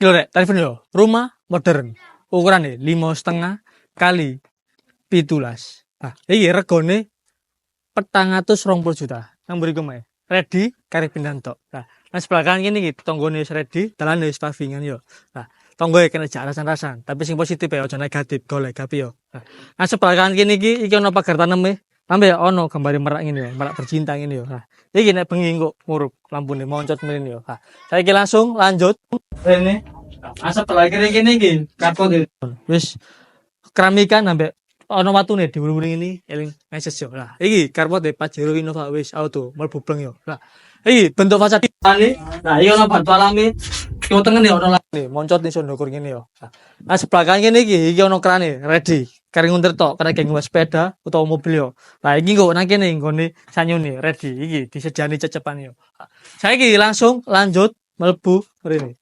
Iki lho rek, telepon yo. Rumah modern. Ukurane 5,5 kali 17. Nah, iki regane 420 juta. Nang mriku mae. Ready kare pindahan tok. Nah, sebelah kanan kene iki tanggane wis ready, dalane wis pavingan yo. Nah, tanggoe kena jak rasan-rasan, tapi sing positif ya aja negatif, golek gapi yo. Nah, sebelah kanan kene iki ono pagar taneme. Tambah ya ono gambare merak ngene yo, merak bercinta ngene yo. Nah, iki nek bengi engko nguruk lampune moncot mrene yo. Nah, saiki langsung lanjut rene. Nah, sebelah kiri kene iki karpet wis keramikan ambek ono watune diwuri-wuri ini eling message yo. Lah, iki karpet Pajero Innova wis auto mlebu bleng yo. Lah, iki bentuk fasad ini. Nah, iki ono batu alami. Yo tengen yo ono nih, moncot nih sondokur ngene yo. Nah, sebelah kanan kene iki ono krane ready. Kare ngunter tok, kare geng sepeda utawa mobil yo. Lah, iki kok nang kene nggone sanyune ready. Iki disediani cecepan yo. Saiki langsung lanjut mlebu mrene.